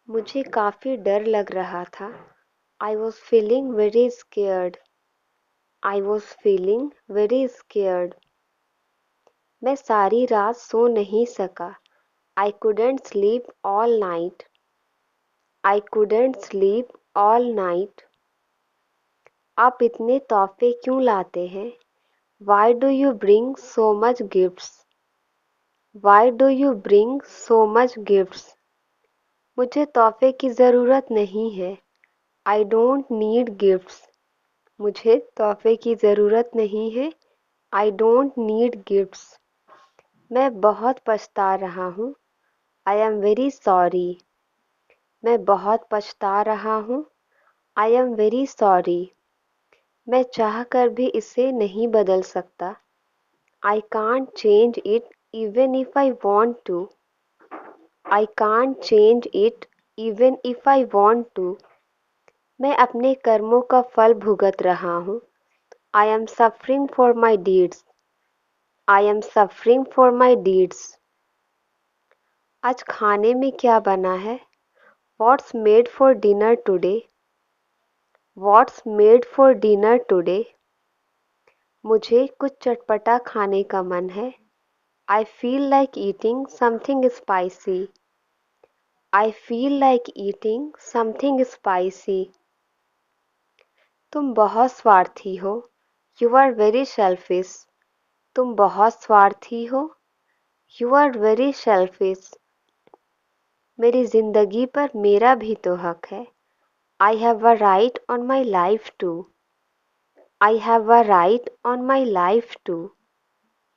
मुझे काफ़ी डर लग रहा था। I was feeling very scared. I was feeling very scared. मैं सारी रात सो नहीं सका। आई couldn't sleep all night. I couldn't sleep all night. आप इतने तोहफे क्यों लाते हैं? Why do you bring so much gifts? Why do you bring so much gifts? मुझे तोहफे की ज़रूरत नहीं है। I don't need gifts. मुझे तोहफे की ज़रूरत नहीं है। I don't need gifts. मैं बहुत पछता रहा हूँ। I am very sorry. मैं बहुत पछता रहा हूँ। I am very sorry. मैं चाहकर भी इसे नहीं बदल सकता। I can't change it even if I want to. I can't change it even if I want to. मैं अपने कर्मों का फल भुगत रहा हूँ। I am suffering for my deeds. I am suffering for my deeds. आज खाने में क्या बना है? What's made for dinner today? What's made for dinner today? मुझे कुछ चटपटा खाने का मन है। I feel like eating something spicy. I feel like eating something spicy. तुम बहुत स्वार्थी हो। You are very selfish. तुम बहुत स्वार्थी हो। You are very selfish. मेरी जिंदगी पर मेरा भी तो हक है। I have a right on my life too. I have a right on my life too.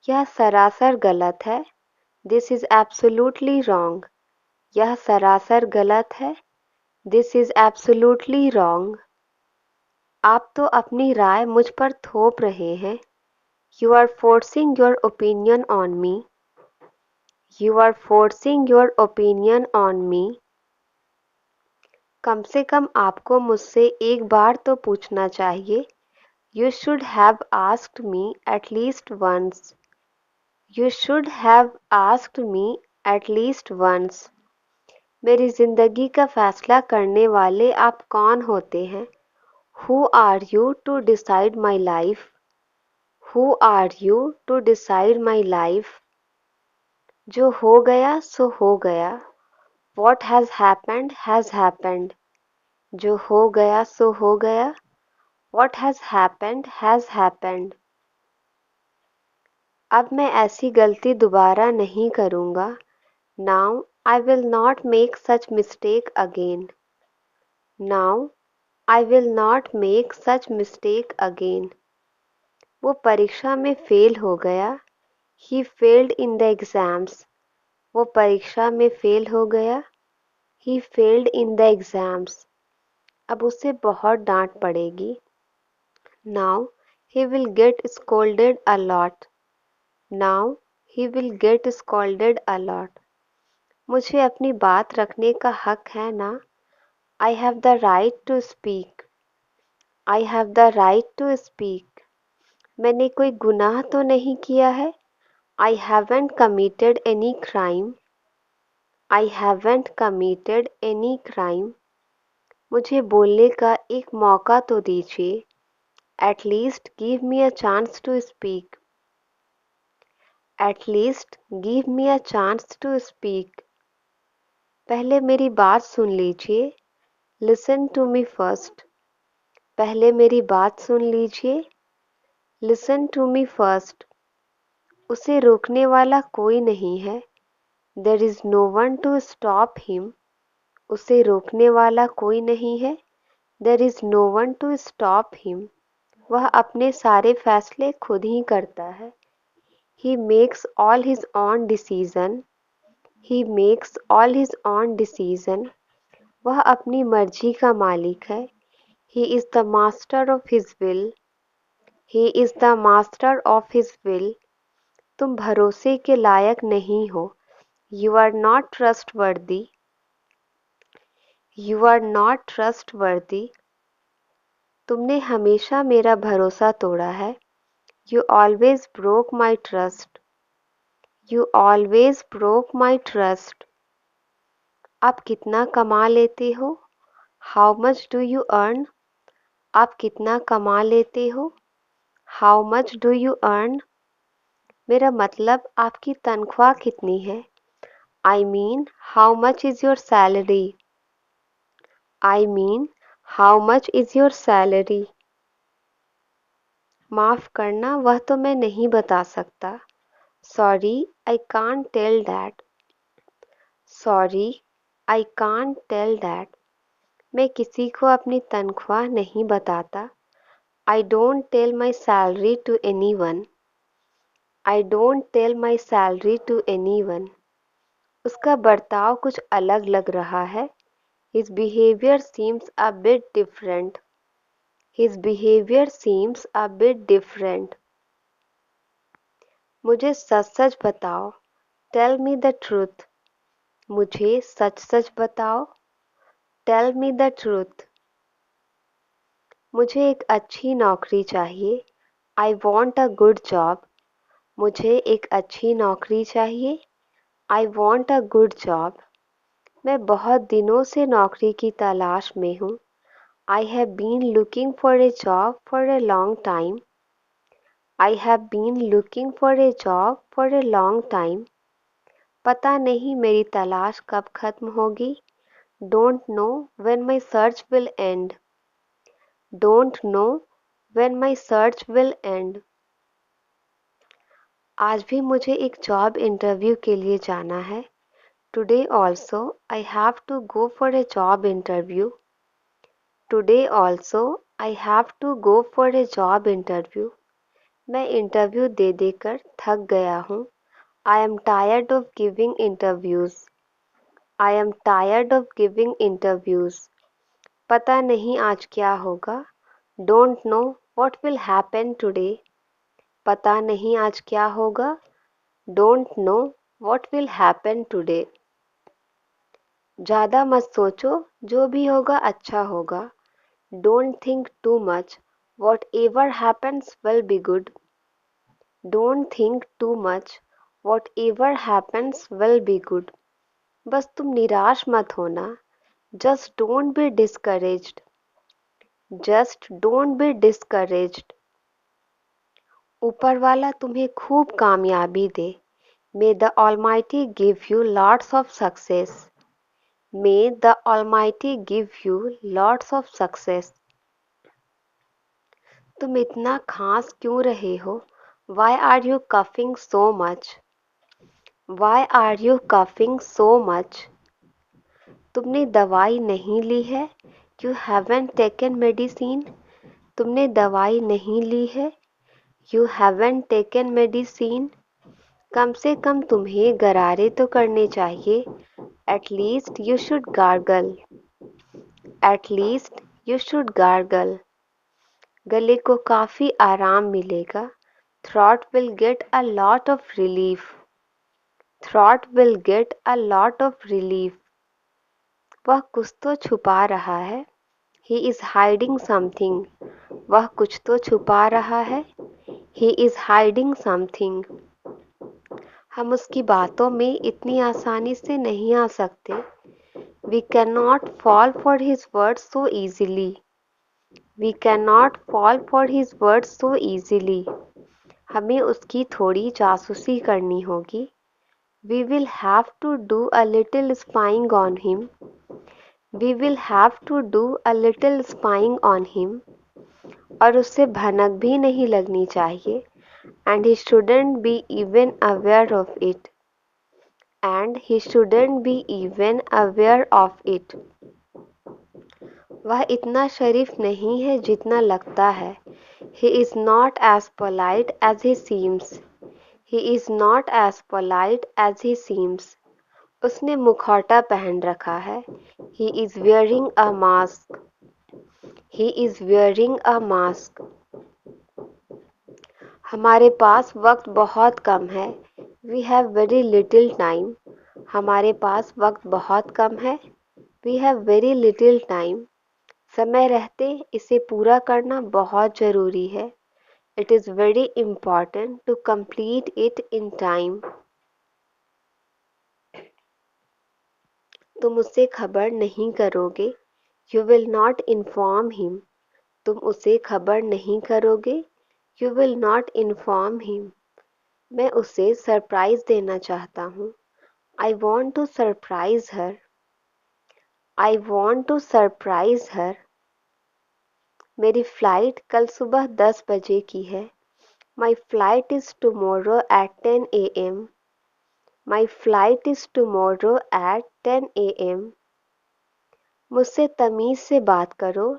यह सरासर गलत है। This is absolutely wrong. यह सरासर गलत है। This is absolutely wrong. आप तो अपनी राय मुझ पर थोप रहे हैं। You are forcing your opinion on me. You are forcing your opinion on me. कम से कम आपको मुझसे एक बार तो पूछना चाहिए। You should have asked me at least once. You should have asked me at least once. मेरी जिंदगी का फैसला करने वाले आप कौन होते हैं? Who are you to decide my life? Who are you to decide my life? जो हो गया सो हो गया। What has happened has happened. जो हो गया सो हो गया। What has happened has happened. अब मैं ऐसी गलती दोबारा नहीं करूँगा। Now I will not make such mistake again. Now I will not make such mistake again. वो परीक्षा में फेल हो गया। He failed in the exams. वो परीक्षा में फेल हो गया। He failed in the exams. अब उसे बहुत डांट पड़ेगी। Now he will get scolded a lot. Now he will get scolded a lot. मुझे अपनी बात रखने का हक है ना? I have the right to speak. I have the right to speak. मैंने कोई गुनाह तो नहीं किया है। I haven't committed any crime. I haven't committed any crime. मुझे बोलने का एक मौका तो दीजिए। At least give me a chance to speak. At least give me a chance to speak. पहले मेरी बात सुन लीजिए। Listen to me first. पहले मेरी बात सुन लीजिए। Listen to me first. उसे रोकने वाला कोई नहीं है। There is no one to stop him. उसे रोकने वाला कोई नहीं है। There is no one to stop him. वह अपने सारे फैसले खुद ही करता है। He makes all his own decision. He makes all his own decision. वह अपनी मर्जी का मालिक है। He is the master of his will. He is the master of his will. तुम भरोसे के लायक नहीं हो। You are not trustworthy. You are not trustworthy. तुमने हमेशा मेरा भरोसा तोड़ा है। You always broke my trust. You always broke my trust. आप कितना कमा लेते हो? How much do you earn? आप कितना कमा लेते हो? How much do you earn? मेरा मतलब आपकी तनख्वाह कितनी है? I mean how much is your salary? I mean how much is your salary? माफ़ करना, वह तो मैं नहीं बता सकता। Sorry, I can't tell that. Sorry, I can't tell that. मैं किसी को अपनी तनख्वाह नहीं बताता। I don't tell my salary to anyone. I don't tell my salary to anyone. उसका बर्ताव कुछ अलग लग रहा है। His behavior seems a bit different. His behavior seems a bit different. मुझे सच सच बताओ। Tell me the truth. मुझे सच सच बताओ। Tell me the truth. मुझे एक अच्छी नौकरी चाहिए। I want a good job. मुझे एक अच्छी नौकरी चाहिए। I want a good job. मैं बहुत दिनों से नौकरी की तलाश में हूँ। I have been looking for a job for a long time. I have been looking for a job for a long time. पता नहीं मेरी तलाश कब खत्म होगी। Don't know when my search will end. Don't know when my search will end. आज भी मुझे एक जॉब इंटरव्यू के लिए जाना है। Today also I have to go for a job interview. Today also I have to go for a job interview. मैं interview दे देकर थक गया हूँ। I am tired of giving interviews. I am tired of giving interviews. पता नहीं आज क्या होगा। Don't know what will happen today. पता नहीं आज क्या होगा। Don't know what will happen today. ज़्यादा मत सोचो, जो भी होगा अच्छा होगा। Don't think too much. Whatever happens will be good. Don't think too much. Whatever happens will be good. बस तुम निराश मत होना। Just don't be discouraged. Just don't be discouraged. ऊपर वाला तुम्हें खूब कामयाबी दे। May the Almighty give you lots of success. May the Almighty give you lots of success. तुम इतना खांस क्यों रहे हो? Why are you coughing so much? Why are you coughing so much? तुमने दवाई नहीं ली है? You haven't taken medicine. तुमने दवाई नहीं ली है? You haven't taken medicine. कम से कम तुम्हें गरारे तो करने चाहिए। At least you should gargle. At least you should gargle. गले को काफ़ी आराम मिलेगा। Throat will get a lot of relief. Throat will get a lot of relief. वह कुछ तो छुपा रहा है। He is hiding something. वह कुछ तो छुपा रहा है। He is hiding something. हम उसकी बातों में इतनी आसानी से नहीं आ सकते। We cannot fall for his words so easily. We cannot fall for his words so easily. हमें उसकी थोड़ी जासूसी करनी होगी। We will have to do a little spying on him. We will have to do a little spying on him. और उससे भनक भी नहीं लगनी चाहिए। And he shouldn't be even aware of it. And he shouldn't be even aware of it. वह इतना शरीफ नहीं है जितना लगता है। He is not as polite as he seems. He is not as polite as he seems. उसने मुखौटा पहन रखा है। He is wearing a mask. He is wearing a mask. हमारे पास वक्त बहुत कम है। We have very little time. हमारे पास वक्त बहुत कम है। We have very little time. समय रहते इसे पूरा करना बहुत ज़रूरी है। It is very important to complete it in time. तुम उसे खबर नहीं करोगे। You will not inform him. तुम उसे खबर नहीं करोगे। You will not inform him. मैं उसे सरप्राइज देना चाहता हूँ। I want to surprise her. I want to surprise her. मेरी फ्लाइट कल सुबह 10 बजे की है। My flight is tomorrow at 10 AM। My flight is tomorrow at 10 AM। मुझसे तमीज़ से बात करो।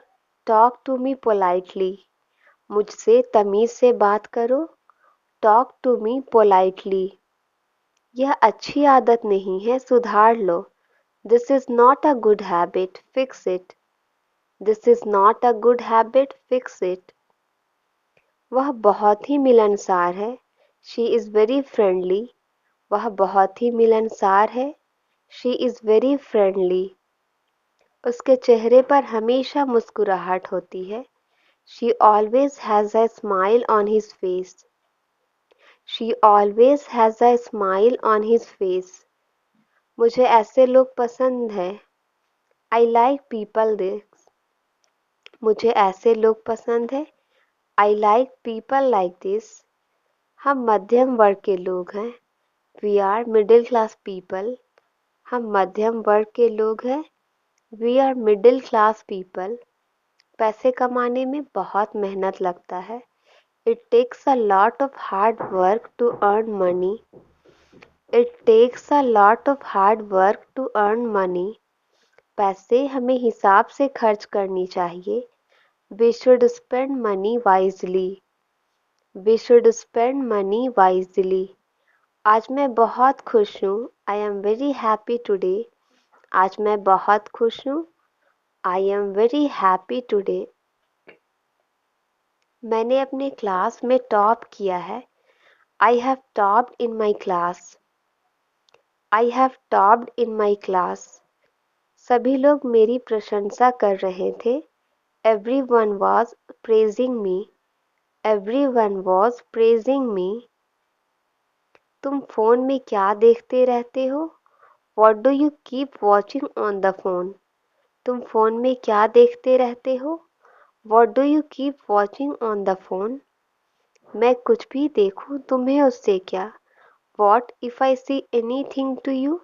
Talk to me politely. मुझसे तमीज़ से बात करो। Talk to me politely. यह अच्छी आदत नहीं है, सुधार लो। This is not a good habit, fix it. This is not a good habit, fix it. वह बहुत ही मिलनसार है। She is very friendly. वह बहुत ही मिलनसार है। She is very friendly. उसके चेहरे पर हमेशा मुस्कुराहट होती है। She always has a smile on his face. She always has a smile on his face. मुझे ऐसे लोग पसंद हैं। I like people this. मुझे ऐसे लोग पसंद हैं। I like people like this. हम मध्यम वर्ग के लोग हैं। We are middle class people. हम मध्यम वर्ग के लोग हैं। We are middle class people. पैसे कमाने में बहुत मेहनत लगता है। It takes a lot of hard work to earn money. It takes a lot of hard work to earn money. पैसे हमें हिसाब से खर्च करनी चाहिए। We should spend money wisely. We should spend money wisely. आज मैं बहुत खुश हूँ। I am very happy today. आज मैं बहुत खुश हूँ। I am very happy today. मैंने अपने क्लास में टॉप किया है। I have topped in my class. I have topped in my class. सभी लोग मेरी प्रशंसा कर रहे थे। Everyone was praising me. Everyone was praising मी। तुम फ़ोन में क्या देखते रहते हो? What do you keep watching on the phone? तुम फ़ोन में क्या देखते रहते हो? What do you keep watching on the phone? मैं कुछ भी देखूं तुम्हें उससे क्या? What if I see anything to you?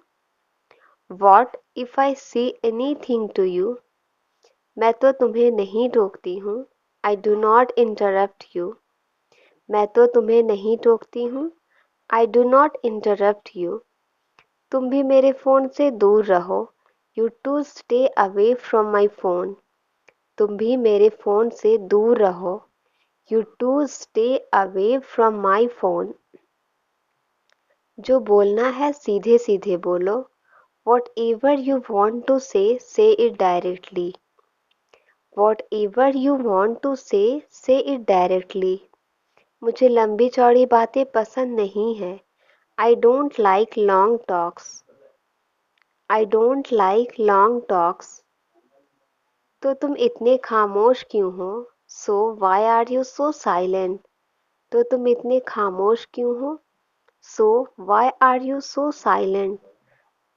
What if I see anything to you? मैं तो तुम्हें नहीं टोकती हूँ। I do not interrupt you. मैं तो तुम्हें नहीं टोकती हूँ। I do not interrupt you. तुम भी मेरे फ़ोन से दूर रहो। You too stay away from my phone. तुम भी मेरे फ़ोन से दूर रहो। You too stay away from my phone. जो बोलना है सीधे सीधे बोलो। Whatever you want to say it directly. Whatever you want to say it directly. मुझे लंबी चौड़ी बातें पसंद नहीं है। I don't like long talks. I don't like long talks. तो तुम इतने खामोश क्यों हो? So why are you so silent? तो तुम इतने खामोश क्यों हो? So why are you so silent?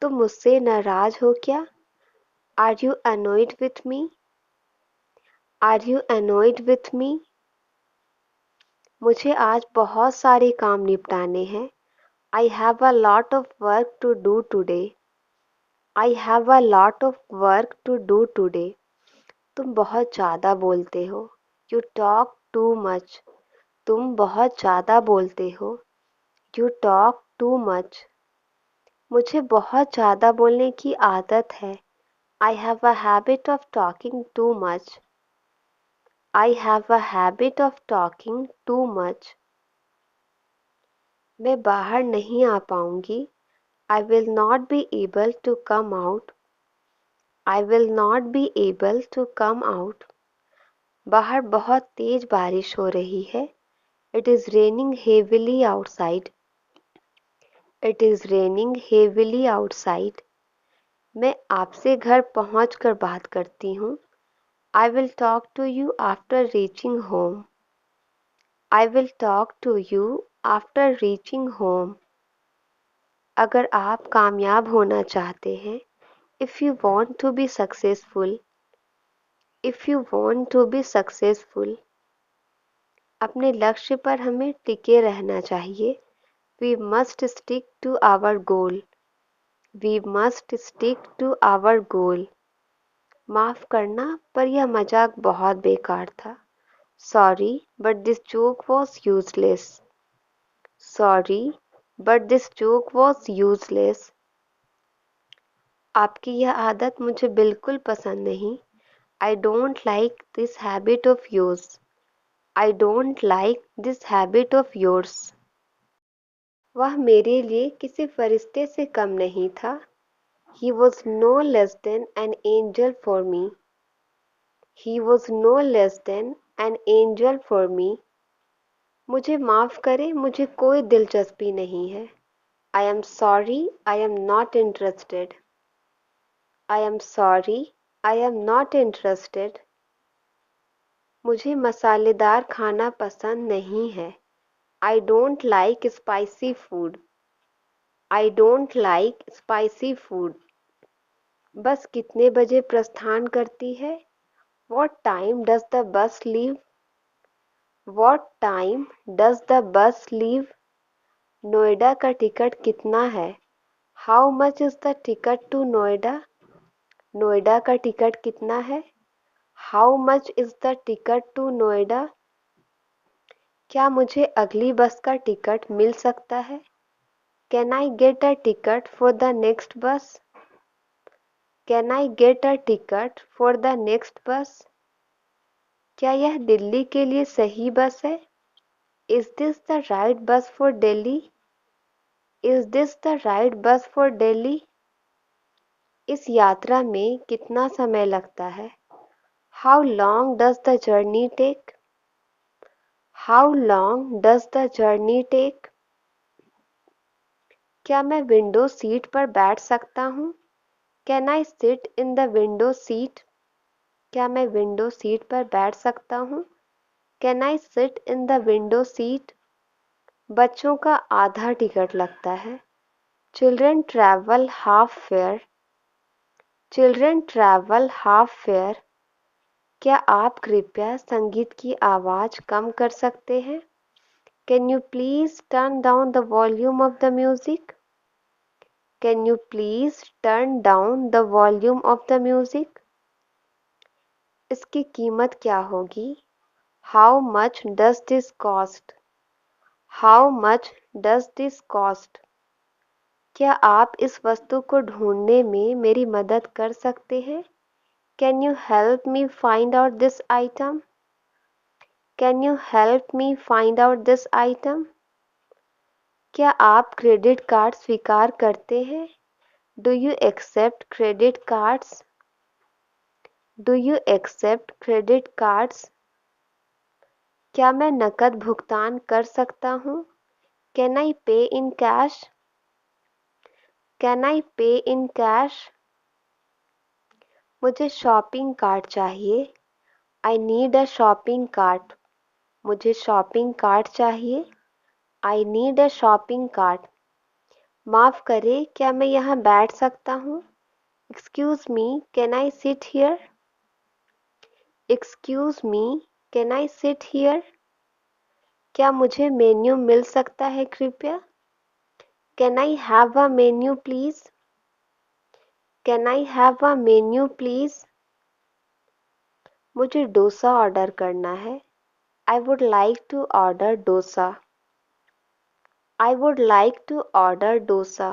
तुम मुझसे नाराज हो क्या? Are you annoyed with me? Are you annoyed with me? मुझे आज बहुत सारे काम निपटाने हैं। I have a lot of work to do today. I have a lot of work to do today. तुम बहुत ज़्यादा बोलते हो। You talk too much. तुम बहुत ज़्यादा बोलते हो। You talk too much. मुझे बहुत ज़्यादा बोलने की आदत है। I have a habit of talking too much. I have a habit of talking too much. मैं बाहर नहीं आ पाऊंगी। I will not be able to come out. I will not be able to come out. बाहर बहुत तेज बारिश हो रही है। It is raining heavily outside. It is raining heavily outside. मैं आपसे घर पहुँच कर बात करती हूँ। I will talk to you after reaching home. I will talk to you after reaching home. अगर आप कामयाब होना चाहते हैं, If you want to be successful, if you want to be successful, अपने लक्ष्य पर हमें टिके रहना चाहिए. We must stick to our goal. We must stick to our goal. माफ करना, पर यह मजाक बहुत बेकार था. Sorry, but this joke was useless. Sorry, but this joke was useless. आपकी यह आदत मुझे बिल्कुल पसंद नहीं. I don't like this habit of yours. I don't like this habit of yours. वह मेरे लिए किसी फरिश्ते से कम नहीं था. He was no less than an angel for me. He was no less than an angel for me. मुझे माफ करें, मुझे कोई दिलचस्पी नहीं है. I am sorry, I am not interested. I am sorry, I am not interested. मुझे मसालेदार खाना पसंद नहीं है. I don't like spicy food. I don't like spicy food. बस कितने बजे प्रस्थान करती है? What time does the bus leave? What time does the bus leave? Noida का टिकट कितना है? How much is the ticket to Noida? Noida का टिकट कितना है? How much is the ticket to Noida? क्या मुझे अगली बस का टिकट मिल सकता है? Can I get a ticket for the next bus? Can I get a ticket for the next bus? क्या यह दिल्ली के लिए सही बस है? Is this the right bus for Delhi? Is this the right bus for Delhi? इस यात्रा में कितना समय लगता है? How long does the journey take? How long does the journey take? क्या मैं विंडो सीट पर बैठ सकता हूँ? Can I sit in the window seat? क्या मैं विंडो सीट पर बैठ सकता हूँ? Can I sit in the window seat? बच्चों का आधा टिकट लगता है. Children travel half fare. Children travel half fare. क्या आप कृपया संगीत की आवाज़ कम कर सकते हैं? Can you please turn down the volume of the music? Can you please turn down the volume of the music? इसकी कीमत क्या होगी? How much does this cost? How much does this cost? क्या आप इस वस्तु को ढूंढने में मेरी मदद कर सकते हैं? Can you help me find out this item? Can you help me find out this item? क्या आप क्रेडिट कार्ड स्वीकार करते हैं? Do you accept credit cards? Do you accept credit cards? क्या मैं नकद भुगतान कर सकता हूँ? Can I pay in cash? Can I pay in cash? मुझे शॉपिंग कार्ट चाहिए. I need a shopping cart. मुझे शॉपिंग कार्ट चाहिए. I need a shopping cart. माफ़ करें, क्या मैं यहाँ बैठ सकता हूँ? Excuse me, can I sit here? Excuse me, can I sit here? क्या मुझे मेन्यू मिल सकता है कृपया? Can I have a menu please? Can I have a menu please? मुझे डोसा ऑर्डर करना है. I would like to order dosa. I would like to order dosa.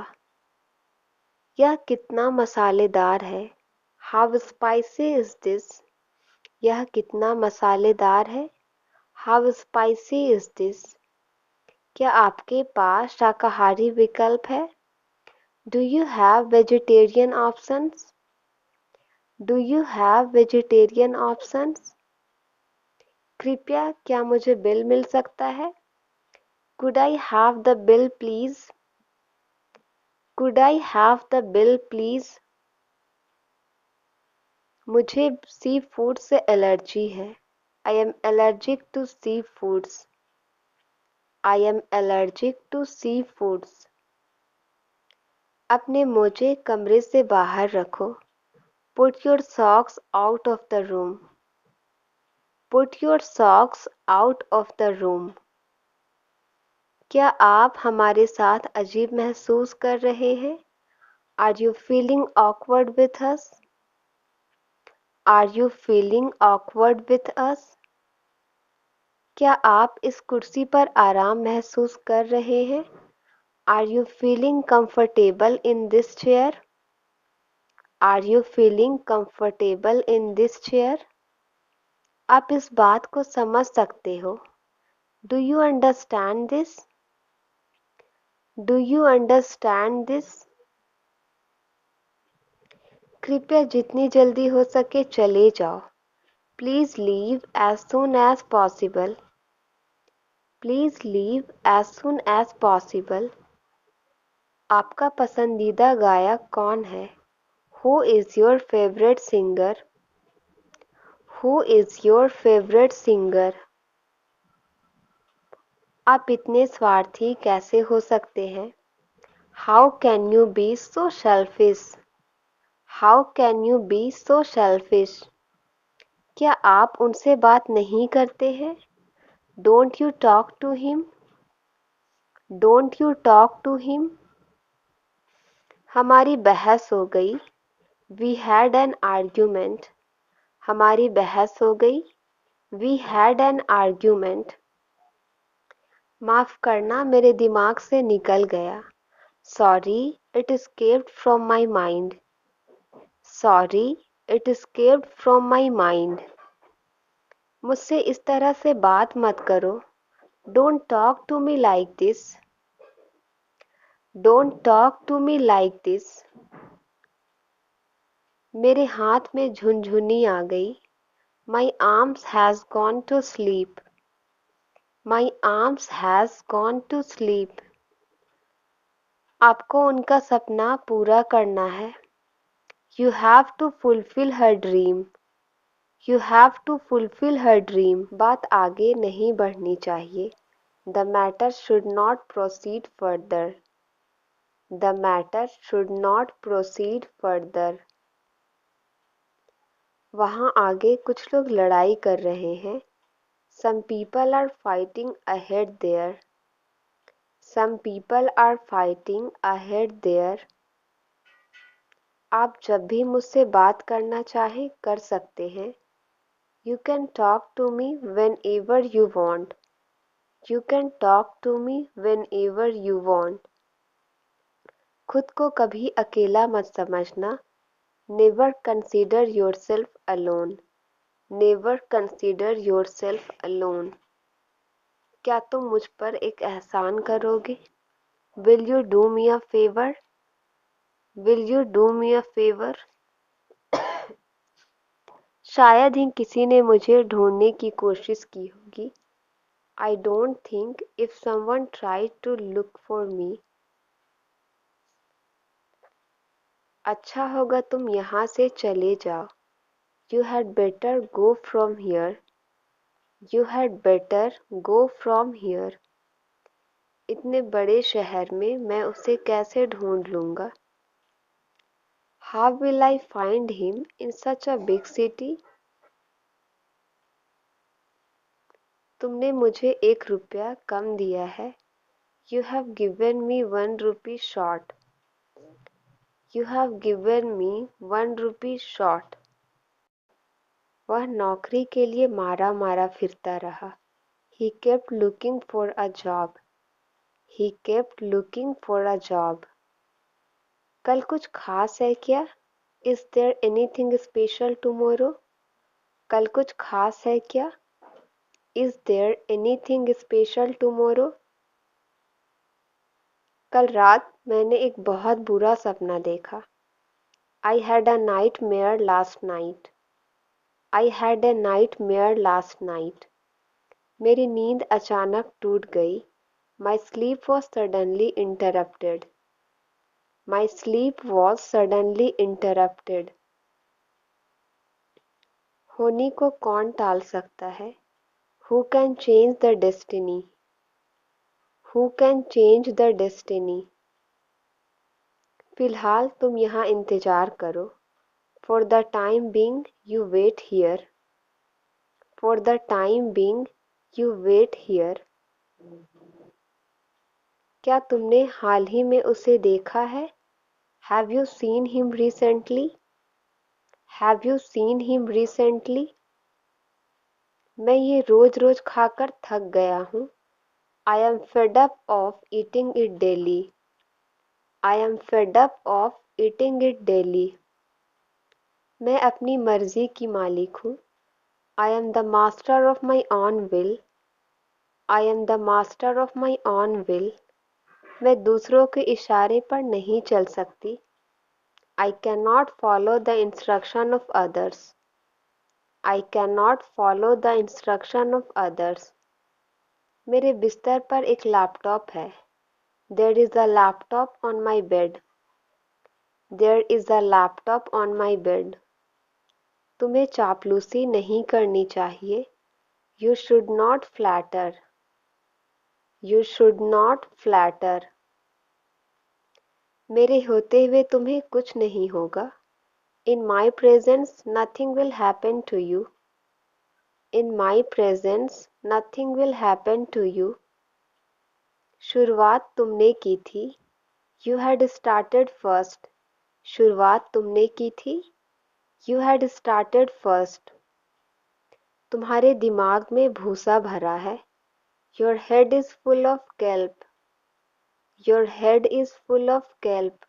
यह कितना मसालेदार है? How spicy is this? यह कितना मसालेदार है? How spicy is this? क्या आपके पास शाकाहारी विकल्प है? Do you have vegetarian options? Do you have vegetarian options? कृपया क्या मुझे बिल मिल सकता है? Could I have the bill please? Could I have the bill please? मुझे सी फूड से एलर्जी है. I am allergic to seafoods. I am allergic to seafoods. अपने मोजे कमरे से बाहर रखो। Put your socks out of the room. Put your socks out of the room. क्या आप हमारे साथ अजीब महसूस कर रहे हैं? Are you feeling awkward with us? Are you feeling awkward with us? क्या आप इस कुर्सी पर आराम महसूस कर रहे हैं? Are you feeling comfortable in this chair? Are you feeling comfortable in this chair? आप इस बात को समझ सकते हो? Do you understand this? Do you understand this? कृपया जितनी जल्दी हो सके चले जाओ. Please leave as soon as possible. Please leave as soon as possible. आपका पसंदीदा गायक कौन है? Who is your favorite singer? Who is your favorite singer? आप इतने स्वार्थी कैसे हो सकते हैं? How can you be so selfish? How can you be so selfish? क्या आप उनसे बात नहीं करते हैं? Don't you talk to him? Don't you talk to him? हमारी बहस हो गई. We had an argument. हमारी बहस हो गई. We had an argument. माफ़ करना मेरे दिमाग से निकल गया. Sorry, it escaped from my mind. Sorry, it escaped from my mind. मुझसे इस तरह से बात मत करो. Don't talk to me like this. Don't talk to me like this. मेरे हाथ में झुनझुनी आ गई. My arms has gone to sleep. My arms has gone to sleep. आपको उनका सपना पूरा करना है. You have to fulfill her dream. You have to fulfill her dream. बात आगे नहीं बढ़नी चाहिए. The matter should not proceed further. The matter should not proceed further. वहाँ आगे कुछ लोग लड़ाई कर रहे हैं. Some people are fighting ahead there. Some people are fighting ahead there. आप जब भी मुझसे बात करना चाहें कर सकते हैं. You can talk to me whenever you want. You can talk to me whenever you want. खुद को कभी अकेला मत समझना. Never consider yourself alone. Never consider yourself alone. क्या तुम मुझ पर एक एहसान करोगे? Will you do me a favor? Will you do me a favor? शायद ही किसी ने मुझे ढूंढने की कोशिश की होगी. I don't think if someone tried to look for me. अच्छा होगा तुम यहाँ से चले जाओ. You had better go from here. You had better go from here. इतने बड़े शहर में मैं उसे कैसे ढूंढ लूँगा? How will I find him in such a big city? तुमने मुझे 1 रुपया कम दिया है. You have given me 1 rupee short. You have given me 1 rupee short. वह नौकरी के लिए मारा मारा फिरता रहा. He kept looking for a job. He kept looking for a job. कल कुछ खास है क्या? Is there anything special tomorrow? कल कुछ खास है क्या? Is there anything special tomorrow? कल रात मैंने एक बहुत बुरा सपना देखा. I had a nightmare last night. I had a nightmare last night. मेरी नींद अचानक टूट गई. My sleep was suddenly interrupted. My sleep was suddenly interrupted. होनी को कौन टाल सकता है? Who can change the destiny? Who can change the destiny? फिलहाल तुम यहाँ इंतज़ार करो। For the time being you wait here. For the time being you wait here. क्या तुमने हाल ही में उसे देखा है? Have you seen him recently? Have you seen him recently? मैं ये रोज रोज खाकर थक गया हूँ। I am fed up of eating it daily. I am fed up of eating it daily. मैं अपनी मर्जी की मालिक हूँ। I am the master of my on will. I am the master of my on will. मैं दूसरों के इशारे पर नहीं चल सकती। I can not follow the instruction of others. I cannot follow the instruction of others. मेरे बिस्तर पर एक लैपटॉप है। There is a laptop on my bed. There is a laptop on my bed. तुम्हें चापलूसी नहीं करनी चाहिए। You should not flatter. You should not flatter. मेरे होते हुए तुम्हें कुछ नहीं होगा। In my presence nothing will happen to you. In my presence nothing will happen to you. शुरुआत तुमने की थी। You had started first. शुरुआत तुमने की थी। You had started first. तुम्हारे दिमाग में भूसा भरा है। Your head is full of kelp. Your head is full of kelp.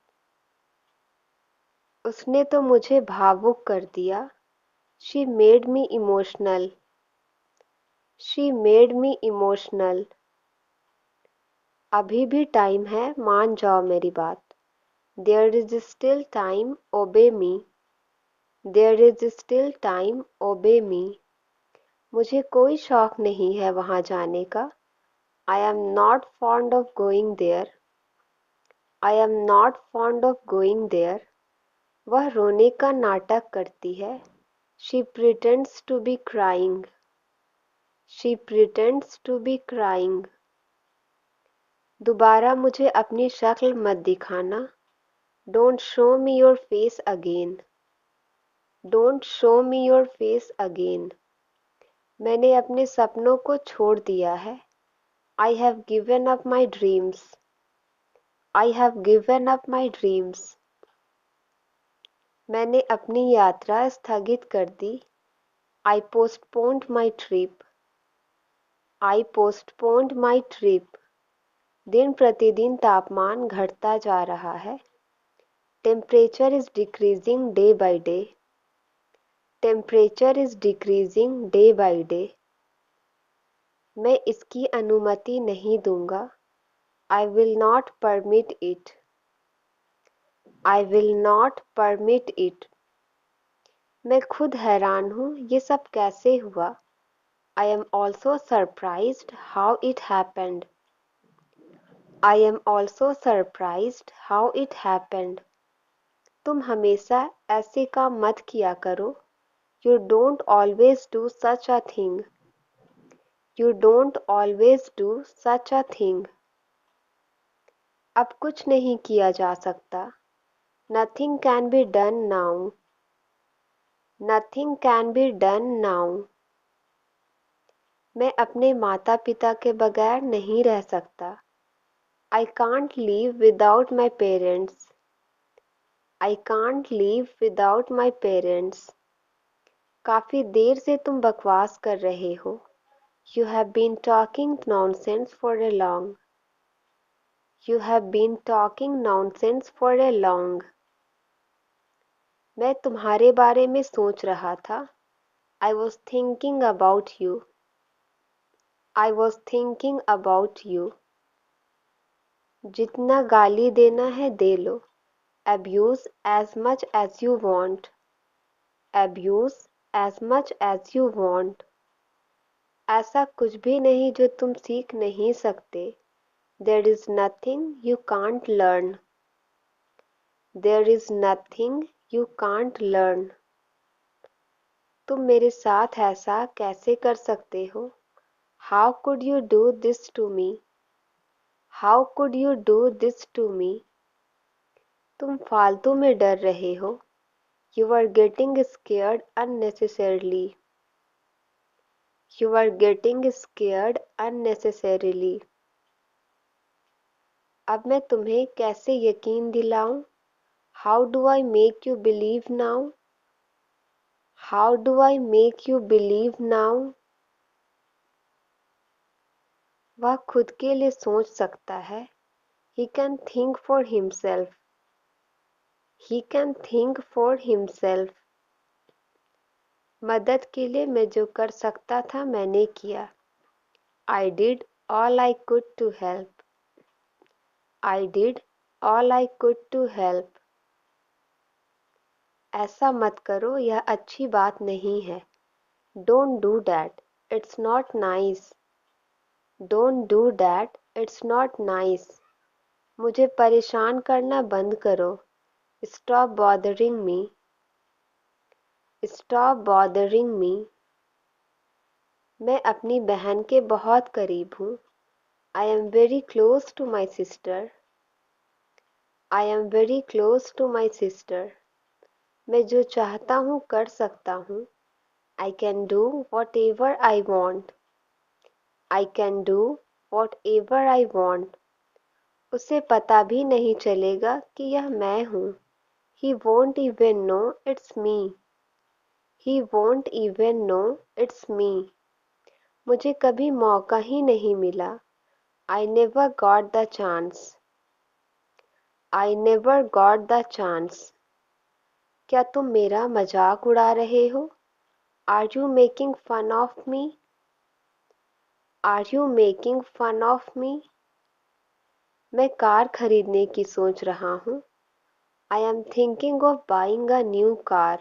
उसने तो मुझे भावुक कर दिया। She made me emotional. She made me emotional. अभी भी टाइम है, मान जाओ मेरी बात। There is still time, obey me. There is still time, obey me. मुझे कोई शौक नहीं है वहाँ जाने का। I am not fond of going there. I am not fond of going there. वह रोने का नाटक करती है। She pretends to be crying. She pretends to be crying. दोबारा मुझे अपनी शक्ल मत दिखाना। Don't show me your face again. Don't show me your face again. मैंने अपने सपनों को छोड़ दिया है। I have given up my dreams. I have given up my dreams. मैंने अपनी यात्रा स्थगित कर दी। I postponed my trip. I postponed my trip. दिन प्रतिदिन तापमान घटता जा रहा है। Temperature is decreasing day by day. Temperature is decreasing day by day. मैं इसकी अनुमति नहीं दूंगा। I will not permit it. I will not permit it. मैं खुद हैरान हूँ ये सब कैसे हुआ। I am also surprised how it happened. I am also surprised how it happened. तुम हमेशा ऐसे काम मत किया करो। You don't always do such a thing. You don't always do such a thing. अब कुछ नहीं किया जा सकता। Nothing can be done now. Nothing can be done now. मैं अपने माता पिता के बगैर नहीं रह सकता। I can't live without my parents. I can't live without my parents. काफी देर से तुम बकवास कर रहे हो। You have been talking nonsense for a long. You have been talking nonsense for a long. मैं तुम्हारे बारे में सोच रहा था। I was thinking about you. I was thinking about you. जितना गाली देना है दे लो। Abuse as much as you want. Abuse as much as you want. ऐसा कुछ भी नहीं जो तुम सीख नहीं सकते। There is nothing you can't learn. There is nothing you can't learn. तुम मेरे साथ ऐसा कैसे कर सकते हो? How could you do this to me? How could you do this to me? तुम फालतू में डर रहे हो। You are getting scared unnecessarily. You are getting scared unnecessarily. अब मैं तुम्हें कैसे यकीन दिलाऊं? How do I make you believe now? How do I make you believe now? वह खुद के लिए सोच सकता है। He can think for himself. He can think for himself. मदद के लिए मैं जो कर सकता था मैंने किया। I did all I could to help. I did all I could to help. ऐसा मत करो, यह अच्छी बात नहीं है। Don't do that. It's not nice. Don't do that. It's not nice. मुझे परेशान करना बंद करो। Stop bothering me. Stop bothering me. मैं अपनी बहन के बहुत करीब हूँ। I am very close to my sister. I am very close to my sister. मैं जो चाहता हूँ कर सकता हूँ। I can do whatever I want. I can do whatever I want. उसे पता भी नहीं चलेगा कि यह मैं हूँ। He won't even know it's me. He won't even know it's me. मुझे कभी मौका ही नहीं मिला। I never got the chance. I never got the chance. क्या तुम मेरा मजाक उड़ा रहे हो? Are you making fun of me? Are you making fun of me? मैं कार खरीदने की सोच रहा हूँ। I am thinking of buying a new car.